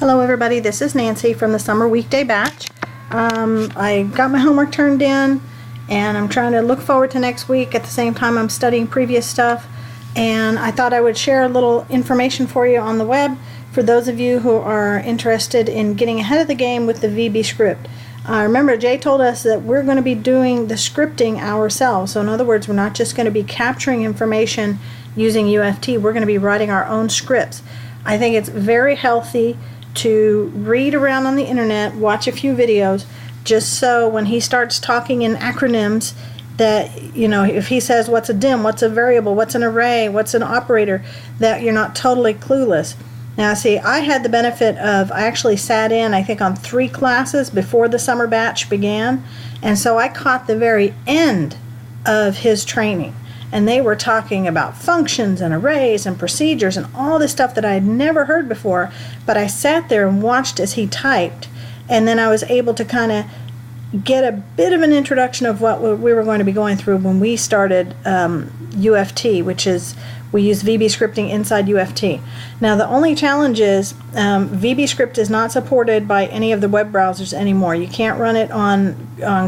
Hello everybody, this is Nancy from the summer weekday batch. I got my homework turned in and I'm trying to look forward to next week. At the same time I'm studying previous stuff, and I thought I would share a little information for you on the web for those of you who are interested in getting ahead of the game with the VBScript. Remember, Jay told us that we're going to be doing the scripting ourselves. So in other words, we're not just going to be capturing information using UFT, we're going to be writing our own scripts. I think it's very healthy to read around on the internet, watch a few videos, just so when he starts talking in acronyms that, you know, if he says what's a dim, what's a variable, what's an array, what's an operator, that you're not totally clueless. Now see, I had the benefit of, I actually sat in, I think, on 3 classes before the summer batch began, and so I caught the very end of his training. And they were talking about functions and arrays and procedures and all this stuff that I had never heard before, but I sat there and watched as he typed, and then I was able to kind of get a bit of an introduction of what we were going to be going through when we started UFT, which is, we use VB scripting inside UFT. Now the only challenge is VBScript is not supported by any of the web browsers anymore. You can't run it on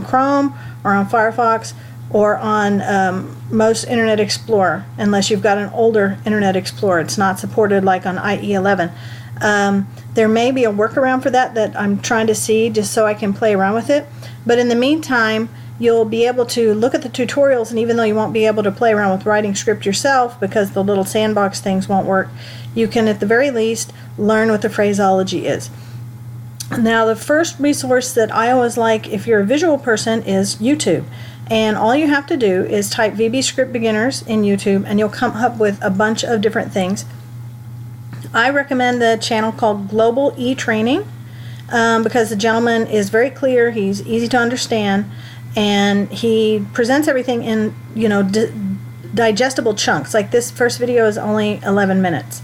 Chrome or on Firefox or on most Internet Explorer unless you've got an older Internet Explorer. It's not supported like on IE11. There may be a workaround for that I'm trying to see just so I can play around with it. But in the meantime, you'll be able to look at the tutorials, and even though you won't be able to play around with writing script yourself because the little sandbox things won't work, you can at the very least learn what the phraseology is. Now the first resource that I always like if you're a visual person is YouTube. And all you have to do is type VBScript beginners in YouTube and you'll come up with a bunch of different things. I recommend the channel called Global E-Training because the gentleman is very clear, he's easy to understand, and he presents everything in, you know, digestible chunks. Like this first video is only 11 minutes.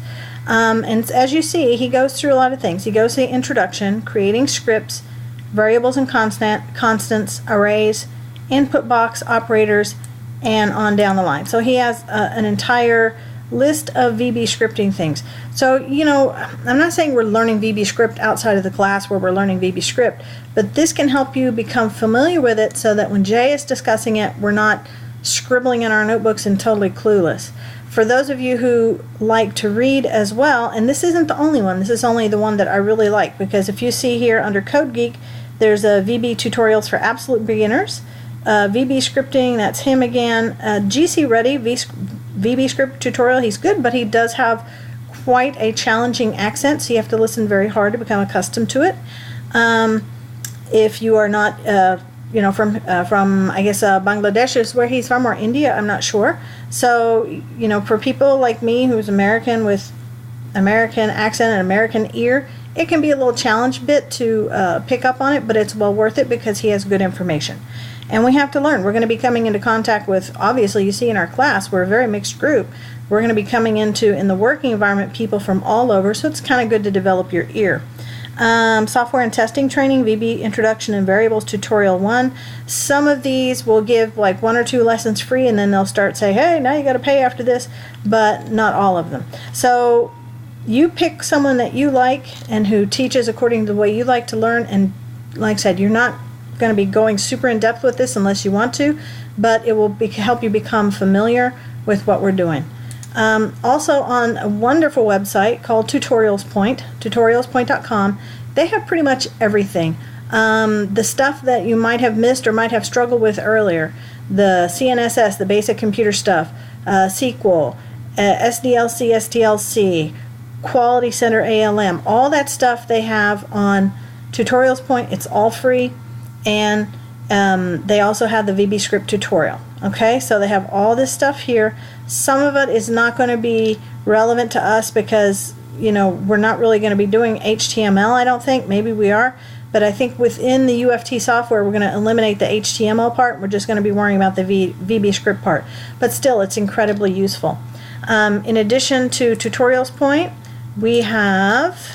And as you see, he goes through a lot of things. He goes through the introduction, creating scripts, variables and constants, arrays, input box, operators, and on down the line. So he has an entire list of VB scripting things. So, you know, I'm not saying we're learning VB script outside of the class where we're learning VB script, but this can help you become familiar with it so that when Jay is discussing it, we're not scribbling in our notebooks and totally clueless. For those of you who like to read as well, and this isn't the only one, this is only the one that I really like, because if you see here under Code Geek, there's a VB tutorials for absolute beginners. VB scripting, that's him again. GC Ready, VBScript tutorial, he's good, but he does have quite a challenging accent, so you have to listen very hard to become accustomed to it. If you are not, you know, from I guess Bangladesh is where he's from, or India, I'm not sure. So, you know, for people like me who's American with American accent and American ear, it can be a little challenge bit to pick up on it, but it's well worth it because he has good information. And we have to learn. We're going to be coming into contact with, obviously you see in our class, we're a very mixed group. We're going to be coming into, in the working environment, people from all over, so it's kind of good to develop your ear. Software and testing training, VB Introduction and Variables Tutorial 1. Some of these will give like 1 or 2 lessons free, and then they'll start say, hey, now you got to pay after this, but not all of them. So you pick someone that you like and who teaches according to the way you like to learn, and like I said, you're not going to be going super in depth with this unless you want to, but it will help you become familiar with what we're doing. Also on a wonderful website called Tutorials Point, tutorialspoint.com, they have pretty much everything. The stuff that you might have missed or might have struggled with earlier, the CNSS, the basic computer stuff, SQL, SDLC, STLC, Quality Center ALM, all that stuff they have on Tutorials Point. It's all free. And they also have the VBScript tutorial. Okay, so they have all this stuff here. Some of it is not going to be relevant to us because, you know, we're not really going to be doing HTML, I don't think. Maybe we are. But I think within the UFT software, we're going to eliminate the HTML part. We're just going to be worrying about the VBScript part. But still, it's incredibly useful. In addition to Tutorials Point, we have,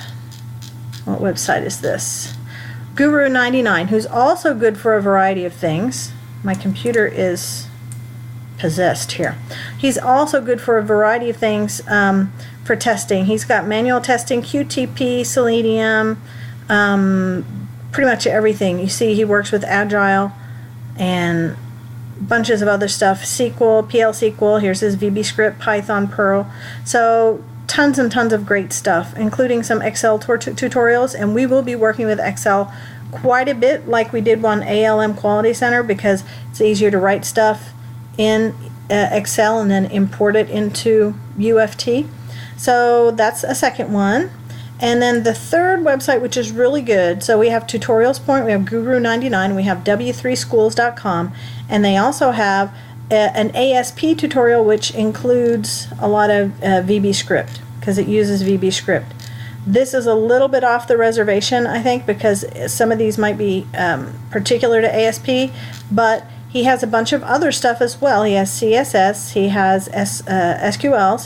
what website is this? Guru99, who's also good for a variety of things. My computer is possessed here. He's also good for a variety of things for testing. He's got manual testing, QTP, Selenium, pretty much everything. You see he works with Agile and bunches of other stuff. SQL, PL SQL, here's his VBScript, Python, Perl. So tons and tons of great stuff, including some Excel tutorials, and we will be working with Excel quite a bit like we did one ALM Quality Center, because it's easier to write stuff in Excel and then import it into UFT. So that's a second one. And then the third website, which is really good, so we have Tutorials Point, we have Guru99, we have W3schools.com, and they also have an ASP tutorial which includes a lot of VBScript, because it uses VBScript. This is a little bit off the reservation, I think, because some of these might be particular to ASP, but he has a bunch of other stuff as well. He has CSS, he has SQL,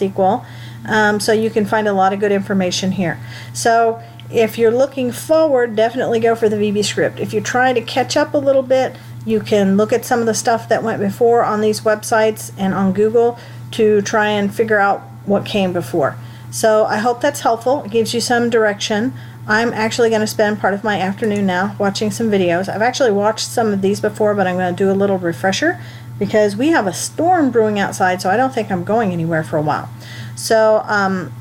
so you can find a lot of good information here. So if you're looking forward, definitely go for the VBScript. If you're trying to catch up a little bit, you can look at some of the stuff that went before on these websites and on Google to try and figure out what came before. So I hope that's helpful. It gives you some direction. I'm actually going to spend part of my afternoon now watching some videos. I've actually watched some of these before, but I'm going to do a little refresher because we have a storm brewing outside, so I don't think I'm going anywhere for a while. So I'm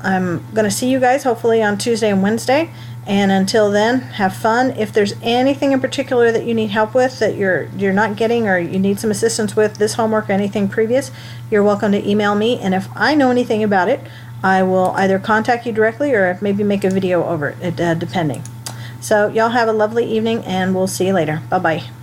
going to see you guys hopefully on Tuesday and Wednesday. And until then, have fun. If there's anything in particular that you need help with that you're not getting, or you need some assistance with this homework or anything previous, you're welcome to email me. And if I know anything about it, I will either contact you directly or maybe make a video over it, depending. So y'all have a lovely evening, and we'll see you later. Bye-bye.